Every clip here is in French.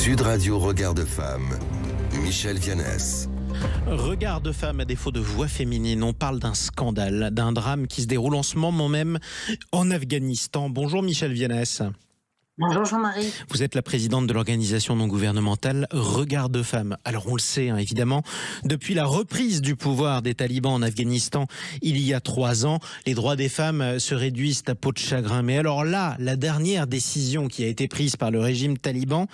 Sud Radio Regard de Femme, Michel Vianès. Regard de femme à défaut de voix féminine, on parle d'un scandale, d'un drame qui se déroule en ce moment même en Afghanistan. Bonjour Michel Vianès. Bonjour Jean-Marie. Vous êtes la présidente de l'organisation non gouvernementale Regard de Femmes. Alors on le sait évidemment, depuis la reprise du pouvoir des talibans en Afghanistan il y a 3 ans, les droits des femmes se réduisent à peau de chagrin. Mais alors là, la dernière décision qui a été prise par le régime taliban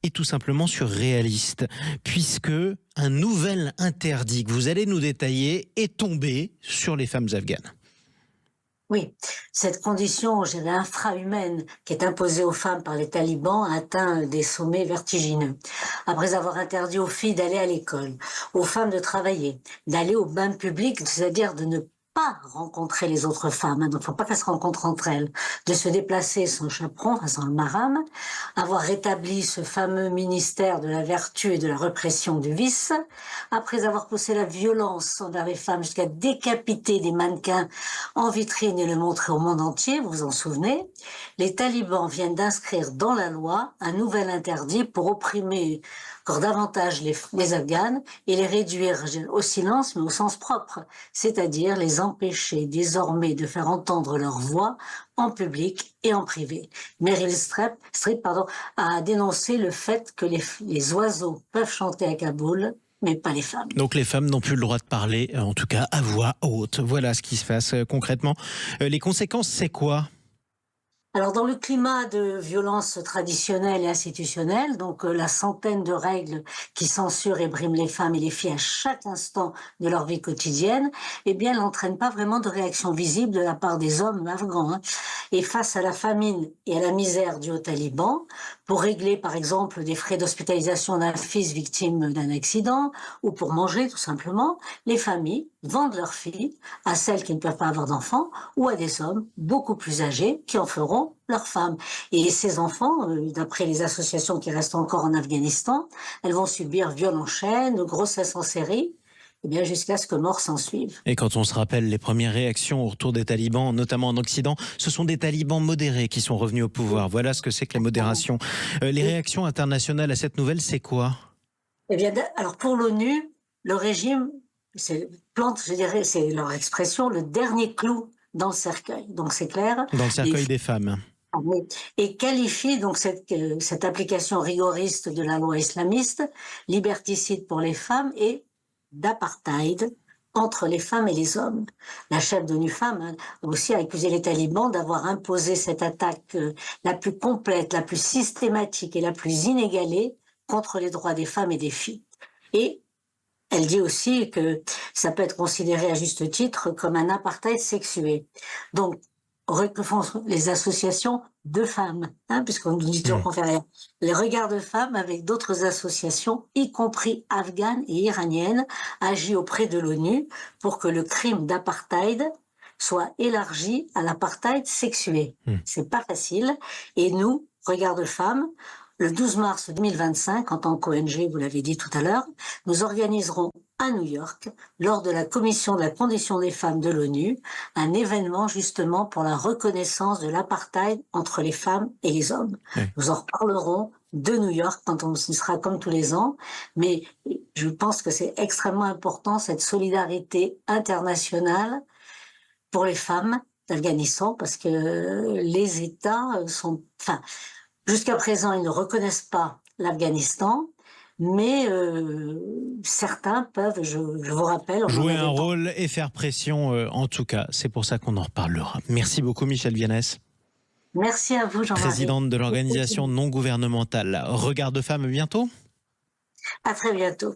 est tout simplement surréaliste, puisque un nouvel interdit que vous allez nous détailler est tombé sur les femmes afghanes. Oui, cette condition, je dirais, infra-humaine qui est imposée aux femmes par les talibans a atteint des sommets vertigineux. Après avoir interdit aux filles d'aller à l'école, aux femmes de travailler, d'aller au bain public, c'est-à-dire de ne pas rencontrer les autres femmes, donc il ne faut pas qu'elles se rencontrent entre elles, de se déplacer sans chaperon, sans un maram, avoir rétabli ce fameux ministère de la vertu et de la répression du vice, après avoir poussé la violence envers les femmes jusqu'à décapiter des mannequins en vitrine et le montrer au monde entier, vous vous en souvenez, les talibans viennent d'inscrire dans la loi un nouvel interdit pour opprimer encore davantage les Afghanes et les réduire au silence, mais au sens propre, c'est-à-dire les empêcher désormais de faire entendre leur voix en public et en privé. Meryl Streep a dénoncé le fait que les oiseaux peuvent chanter à Kaboul, mais pas les femmes. Donc les femmes n'ont plus le droit de parler, en tout cas à voix haute. Voilà ce qui se passe concrètement. Les conséquences, c'est quoi ? Alors dans le climat de violence traditionnelle et institutionnelle, donc la centaine de règles qui censurent et briment les femmes et les filles à chaque instant de leur vie quotidienne, eh bien elle n'entraîne pas vraiment de réaction visible de la part des hommes afghans. Et face à la famine et à la misère due aux talibans, pour régler par exemple des frais d'hospitalisation d'un fils victime d'un accident, ou pour manger tout simplement, les familles vendent leurs filles à celles qui ne peuvent pas avoir d'enfants, ou à des hommes beaucoup plus âgés qui en feront leurs femmes. Et ces enfants, d'après les associations qui restent encore en Afghanistan, elles vont subir viol en chaîne, grossesse en série, et bien jusqu'à ce que mort s'en suive. Et quand on se rappelle les premières réactions au retour des talibans, notamment en Occident, ce sont des talibans modérés qui sont revenus au pouvoir. Voilà ce que c'est que la modération. Les réactions internationales à cette nouvelle, c'est quoi ? Eh bien, alors pour l'ONU, le régime plante, je dirais, c'est leur expression, le dernier clou dans le cercueil. Donc c'est clair. Dans le cercueil des femmes. Et qualifie donc cette application rigoriste de la loi islamiste, liberticide pour les femmes et d'apartheid entre les femmes et les hommes. La chef d'ONU Femmes aussi a accusé les talibans d'avoir imposé cette attaque la plus complète, la plus systématique et la plus inégalée contre les droits des femmes et des filles. Et elle dit aussi que ça peut être considéré à juste titre comme un apartheid sexué. Donc, que font les associations de femmes, puisqu'on nous dit toujours qu'on fait rien. Les regards de femmes avec d'autres associations, y compris afghanes et iraniennes, agissent auprès de l'ONU pour que le crime d'apartheid soit élargi à l'apartheid sexué. C'est pas facile. Et nous, regards de femmes, le 12 mars 2025, en tant qu'ONG, vous l'avez dit tout à l'heure, nous organiserons à New York, lors de la Commission de la condition des femmes de l'ONU, un événement justement pour la reconnaissance de l'apartheid entre les femmes et les hommes. Nous en reparlerons de New York quand on y sera comme tous les ans, mais je pense que c'est extrêmement important cette solidarité internationale pour les femmes d'Afghanistan, parce que les États jusqu'à présent, ils ne reconnaissent pas l'Afghanistan, mais certains peuvent, je vous rappelle... jouer un rôle et faire pression, en tout cas. C'est pour ça qu'on en reparlera. Merci beaucoup, Michel Vianès. Merci à vous, Jean-Marie. Présidente de l'organisation non gouvernementale Regard de Femmes, bientôt. À très bientôt.